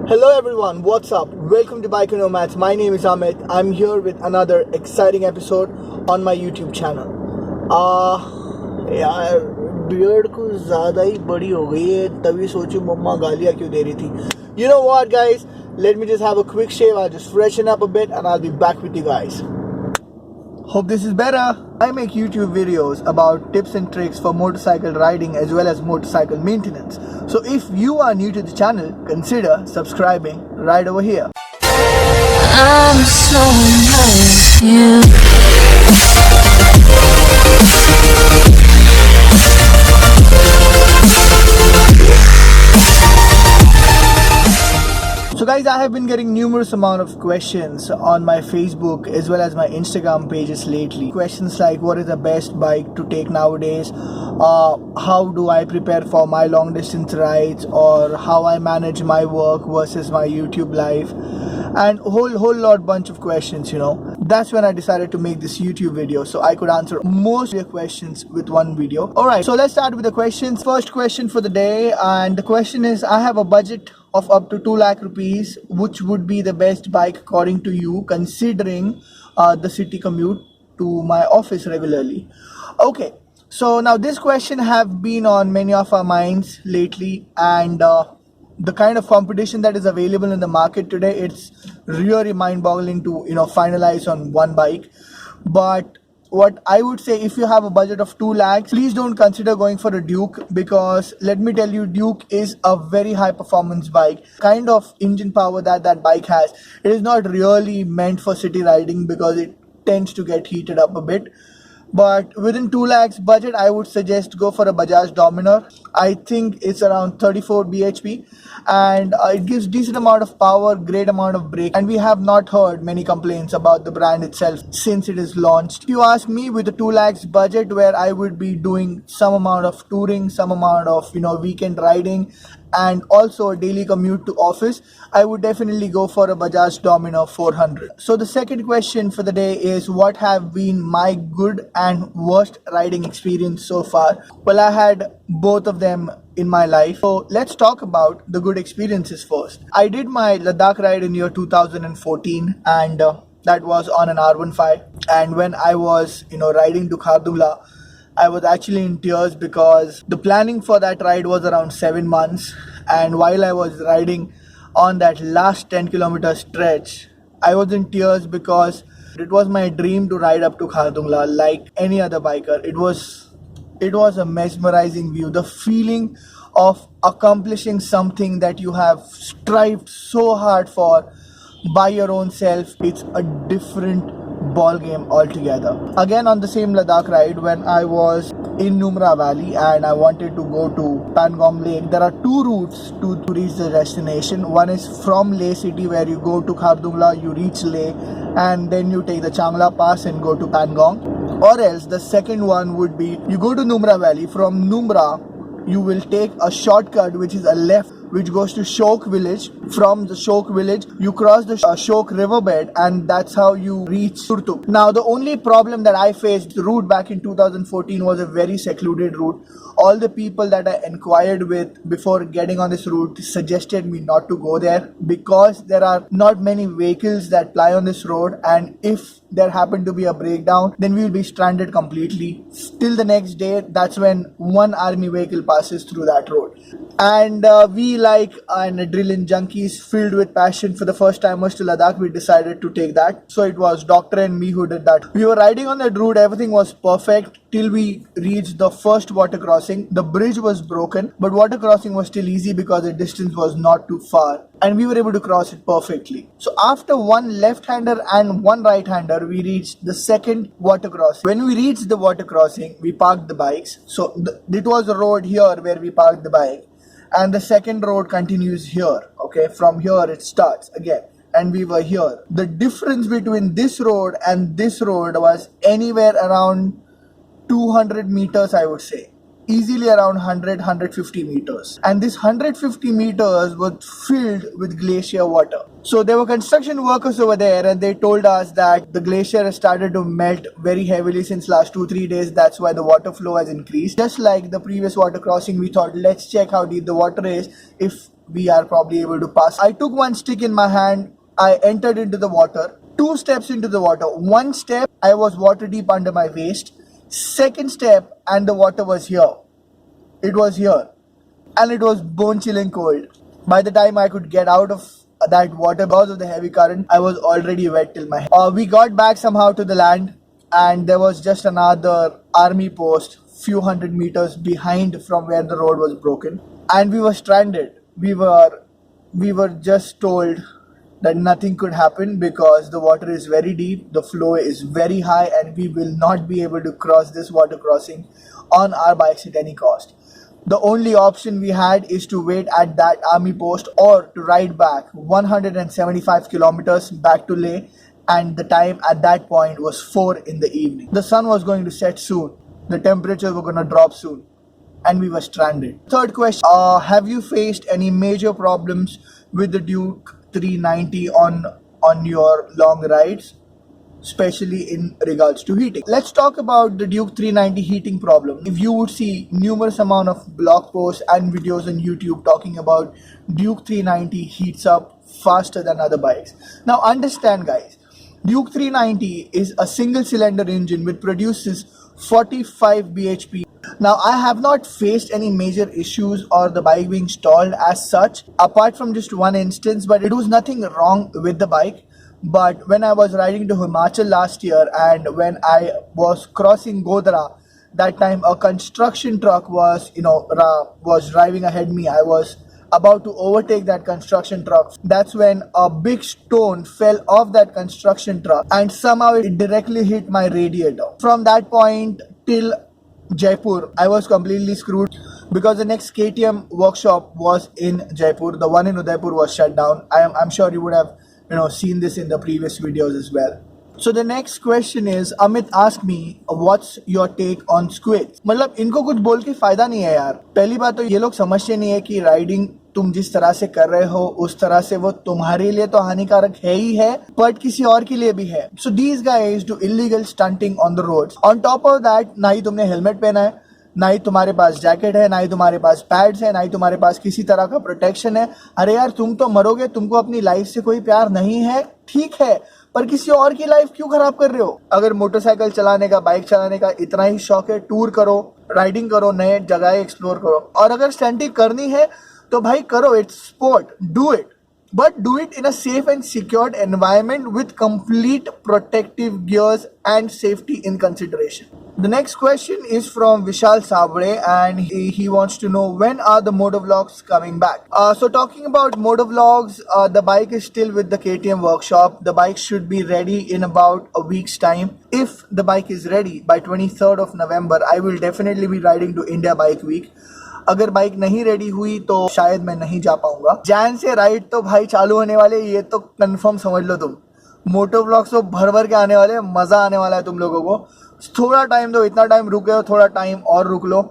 Hello everyone, what's up? Welcome to Bike Nomads. My name is Amit. I'm here with another exciting episode on my YouTube channel. यार beard को ज़्यादा ही बड़ी हो गई है, तभी सोचूं मम्मा गालियाँ क्यों दे रही थी. You know what guys, let me just have a quick shave. I'll just freshen up a bit and I'll be back with you guys. Hope this is better. I make YouTube videos about tips and tricks for motorcycle riding as well as motorcycle maintenance. So if you are new to the channel, consider subscribing right over here. I'm so nice, you. So guys, I have been getting numerous amount of questions on my Facebook as well as my Instagram pages lately. Questions like what is the best bike to take nowadays, how do I prepare for my long distance rides, or how I manage my work versus my YouTube life, and whole lot bunch of questions, you know. That's when I decided to make this YouTube video so I could answer most of your questions with one video. Alright, so let's start with the questions. First question for the day, and the question is, I have a budget of up to 2 lakh rupees. Which would be the best bike according to you, considering the city commute to my office regularly? Okay, so now this question have been on many of our minds lately, and the kind of competition that is available in the market today, it's really mind-boggling to finalize on one bike. But what I would say, if you have a budget of 2 lakhs, please don't consider going for a Duke, because let me tell you, Duke is a very high performance bike. Kind of engine power that bike has, it is not really meant for city riding because it tends to get heated up a bit. But within 2 lakhs budget, I would suggest go for a Bajaj Dominor. I think it's around 34 bhp, and it gives decent amount of power, great amount of brake, and we have not heard many complaints about the brand itself since it is launched. If you ask me, with the 2 lakhs budget, where I would be doing some amount of touring, some amount of weekend riding, and also a daily commute to office, I would definitely go for a Bajaj Dominor 400. So the second question for the day is, what have been my good and worst riding experience so far? Well, I had both of them in my life. So let's talk about the good experiences first. I did my Ladakh ride in year 2014, and that was on an R15. And when I was riding to Khardungla, I was actually in tears because the planning for that ride was around 7 months, and while I was riding on that last 10-kilometer stretch, I was in tears because it was my dream to ride up to Khardungla like any other biker. It was a mesmerizing view. The feeling of accomplishing something that you have strived so hard for by your own self, it's a different ball game altogether. Again, on the same Ladakh ride, when I was in Numra Valley and I wanted to go to Pangong Lake, there are two routes to reach the destination. One is from Leh city, where you go to Khardungla, you reach Leh, and then you take the Changla Pass and go to Pangong. Or else the second one would be, you go to Numra Valley. From Numra you will take a shortcut which is a left, which goes to Shok village. From the Shok village you cross the Shok riverbed, and that's how you reach Surtuk. Now the only problem that I faced, the route back in 2014 was a very secluded route. All the people that I inquired with before getting on this route suggested me not to go there, because there are not many vehicles that ply on this road, and if there happened to be a breakdown, then we will be stranded completely. Till the next day, that's when one army vehicle passes through that road. And we, like an adrenaline junkies filled with passion for the first timers to Ladakh, we decided to take that. So it was Doctor and me who did that. We were riding on that route, everything was perfect till we reached the first water crossing. The bridge was broken, but water crossing was still easy because the distance was not too far, and we were able to cross it perfectly. So after one left-hander and one right-hander, we reached the second water crossing. When we reached the water crossing, we parked the bikes. So it was a road here where we parked the bike, and the second road continues here. Okay, from here it starts again, and we were here. The difference between this road and this road was anywhere around 200 meters, I would say. Easily around 150 meters, and this 150 meters was filled with glacier water. So there were construction workers over there, and they told us that the glacier has started to melt very heavily since last 2-3 days. That's why the water flow has increased. Just like the previous water crossing, we thought, let's check how deep the water is. If we are probably able to pass. I took one stick in my hand, I entered into the water, 2 steps into the water. 1 step, I was water deep under my waist. 2nd step, and the water was here. It was here. And it was bone chilling cold. By the time I could get out of that water because of the heavy current, I was already wet till my head. We got back somehow to the land, and there was just another army post few hundred meters behind from where the road was broken, and we were stranded. We were just told that nothing could happen because the water is very deep, the flow is very high, and we will not be able to cross this water crossing on our bikes at any cost. The only option we had is to wait at that army post or to ride back 175 kilometers back to Leh, and the time at that point was 4 in the evening. The sun was going to set soon, the temperatures were going to drop soon, and we were stranded. Third question, have you faced any major problems with the Duke 390 on your long rides, especially in regards to heating? Let's talk about the Duke 390 heating problem. If you would see numerous amount of blog posts and videos on YouTube talking about Duke 390 heats up faster than other bikes. Now understand guys, Duke 390 is a single cylinder engine which produces 45 bhp. Now I have not faced any major issues or the bike being stalled as such, apart from just one instance, but it was nothing wrong with the bike. But when I was riding to Himachal last year, and when I was crossing Godhra, that time a construction truck was driving ahead me. I was about to overtake that construction truck. That's when a big stone fell off that construction truck, and somehow it directly hit my radiator. From that point till Jaipur, I was completely screwed because the next KTM workshop was in Jaipur. The one in Udaipur was shut down. I'm sure you would have seen this in the previous videos as well. So the next question is, Amit asked me, what's your take on squids? मतलब इनको कुछ बोल के फायदा नहीं है यार. पहली बात तो ये लोग समझते नहीं है कि राइडिंग तुम जिस तरह से कर रहे हो उस तरह से वो तुम्हारे लिए तो हानिकारक है ही है, बट किसी और के लिए भी है. So these guys do illegal stunting on the roads. On top of that, ना ही तुमने हेलमेट पहना है, ना ही तुम्हारे पास जैकेट है, ना ही तुम्हारे पास पैड्स है, ना ही तुम्हारे पास किसी तरह का प्रोटेक्शन है. अरे यार तुम तो मरोगे, तुमको अपनी लाइफ से कोई प्यार नहीं है, ठीक है, पर किसी और की लाइफ क्यों खराब कर रहे हो? अगर मोटरसाइकिल चलाने का, बाइक चलाने का इतना ही शौक है, टूर करो, राइडिंग करो, नए जगह एक्सप्लोर करो. और अगर स्टंटिंग करनी है तो भाई करो, it's sport, do it, but do it in a safe and secured environment with complete protective gears and safety in consideration. The next question is from Vishal Sabre, and he wants to know, when are the motovlogs coming back? So talking about motovlogs, the bike is still with the KTM workshop. The bike should be ready in about a week's time. If the bike is ready by 23rd of November, I will definitely be riding to India Bike Week. अगर bike नहीं ready हुई तो शायद मैं नहीं जा पाऊंगा. जैन से राइड तो भाई चालू होने वाले, ये तो कंफर्म समझ लो तुम. मोटो ब्लॉग्स तो भर भर के आने वाले, मजा आने वाला है तुम लोगों को. थोड़ा टाइम दो, इतना टाइम रुक गए हो, थोड़ा टाइम और रुक लो.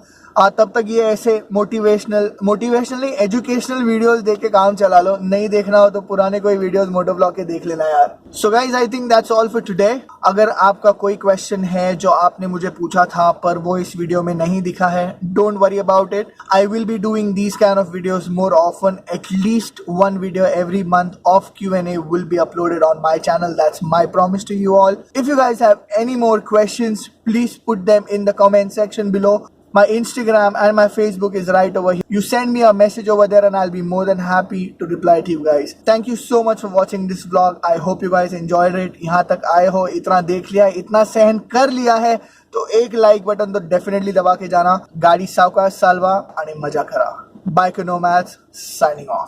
तब तक ये ऐसे मोटिवेशनली एजुकेशनल वीडियोस देख के काम चला लो. नहीं देखना हो तो पुराने कोई वीडियोस मोटो ब्लॉग के देख लेना यार. So guys, I think that's all for today. अगर आपका कोई क्वेश्चन है जो आपने मुझे पूछा था पर वो इस वीडियो में नहीं दिखा है, don't worry about it. I will be doing these kind of videos more often. At least one video every month of Q&A will be uploaded on my channel. That's my promise to you all. If you guys have any more questions, please put them in the comment section below. My Instagram and my Facebook is right over here. You send me a message over there and I'll be more than happy to reply to you guys. Thank you so much for watching this vlog. I hope you guys enjoyed it. यहाँ तक आए हो, इतना देख लिया, इतना सहन कर लिया है, तो एक लाइक बटन तो डेफिनेटली दबा के जाना. गाड़ी सावकाश चालवा आणि मजा करा. Bye Nomad, signing off.